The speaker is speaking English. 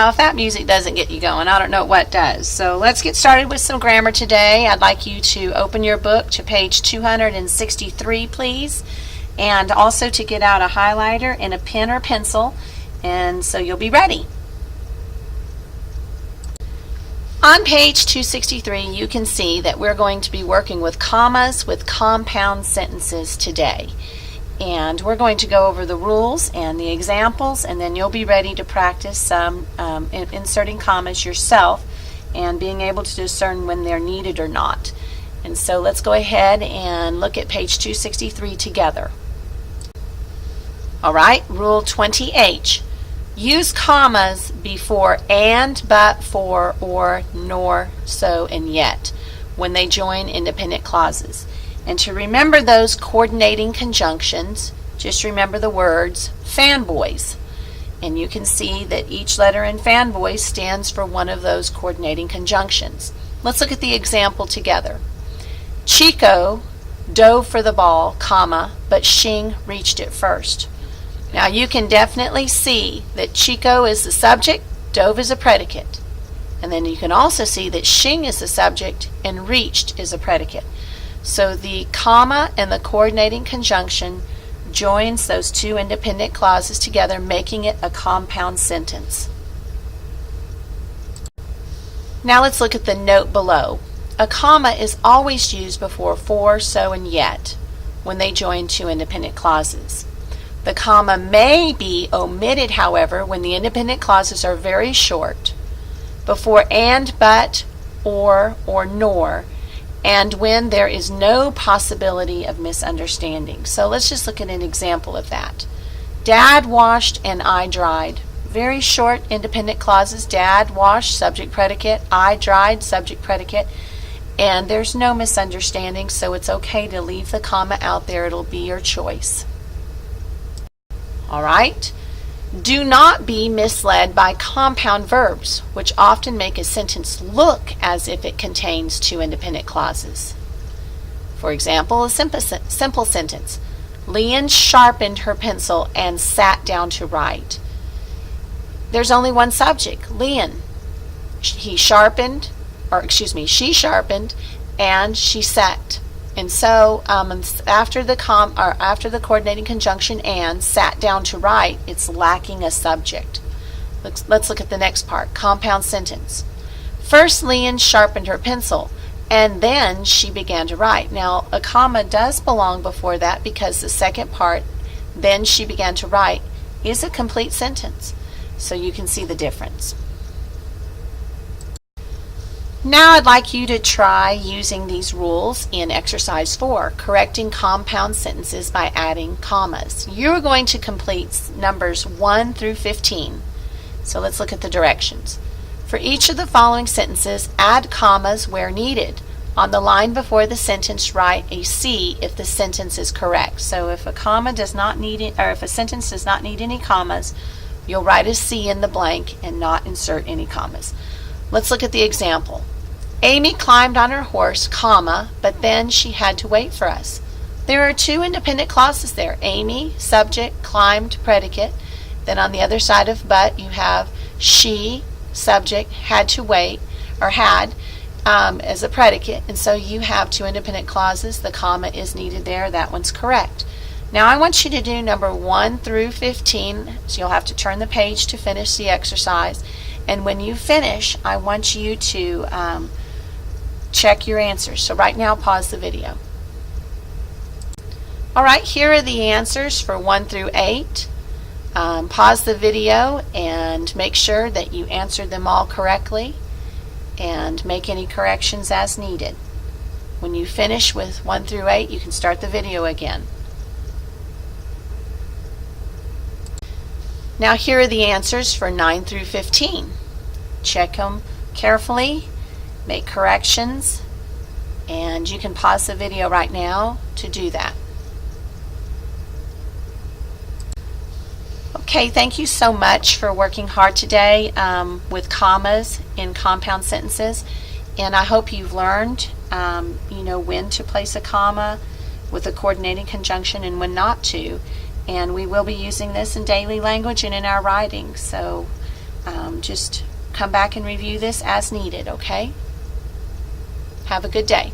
Now, if that music doesn't get you going, I don't know what does. So let's get started with some grammar today. I'd like you to open your book to page 263, please, and also to get out a highlighter and a pen or pencil, and so you'll be ready. On page 263, you can see that we're going to be working with commas with compound sentences today. And we're going to go over the rules and the examples, and then you'll be ready to practice some inserting commas yourself and being able to discern when they're needed or not. And so let's go ahead and look at page 263 together. All right, Rule 20H. Use commas before and, but, for, or, nor, so, and yet when they join independent clauses. And to remember those coordinating conjunctions, just remember the words fanboys. And you can see that each letter in fanboys stands for one of those coordinating conjunctions. Let's look at the example together. Chico dove for the ball, comma, but Xing reached it first. Now you can definitely see that Chico is the subject, dove is a predicate. And then you can also see that Xing is the subject and reached is a predicate. So the comma and the coordinating conjunction joins those two independent clauses together, making it a compound sentence. Now let's look at the note below. A comma is always used before for, so, and yet when they join two independent clauses. The comma may be omitted, however, when the independent clauses are very short, before and, but, or nor, and when there is no possibility of misunderstanding. So let's just look at an example of that. Dad washed and I dried. Very short independent clauses. Dad washed, subject predicate. I dried, subject predicate. And there's no misunderstanding, so it's okay to leave the comma out there. It'll be your choice. All right. Do not be misled by compound verbs, which often make a sentence look as if it contains two independent clauses. For example, a simple sentence. Lian sharpened her pencil and sat down to write. There's only one subject, Lian. She sharpened, and she sat. And so after the coordinating conjunction and, sat down to write, it's lacking a subject. Let's look at the next part. Compound sentence. First Lian sharpened her pencil, and then she began to write. Now a comma does belong before that because the second part, then she began to write, is a complete sentence. So you can see the difference. Now I'd like you to try using these rules in exercise 4, correcting compound sentences by adding commas. You're going to complete numbers 1 through 15. So let's look at the directions. For each of the following sentences, add commas where needed. On the line before the sentence, write a C if the sentence is correct. So if a if a sentence does not need any commas, you'll write a C in the blank and not insert any commas. Let's look at the example. Amy climbed on her horse, comma, but then she had to wait for us. There are two independent clauses there. Amy, subject, climbed, predicate. Then on the other side of but, you have she, subject, had to wait, or had, as a predicate. And so you have two independent clauses. The comma is needed there. That one's correct. Now I want you to do number 1 through 15. So you'll have to turn the page to finish the exercise. And when you finish, I want you to check your answers. So right now, pause the video. All right, here are the answers for 1 through 8. Pause the video and make sure that you answered them all correctly and make any corrections as needed. When you finish with 1 through 8, you can start the video again. Now here are the answers for 9 through 15. Check them carefully, make corrections, and you can pause the video right now to do that. Okay, thank you so much for working hard today with commas in compound sentences, and I hope you've learned when to place a comma with a coordinating conjunction and when not to. And we will be using this in daily language and in our writing. So Just come back and review this as needed, okay? Have a good day.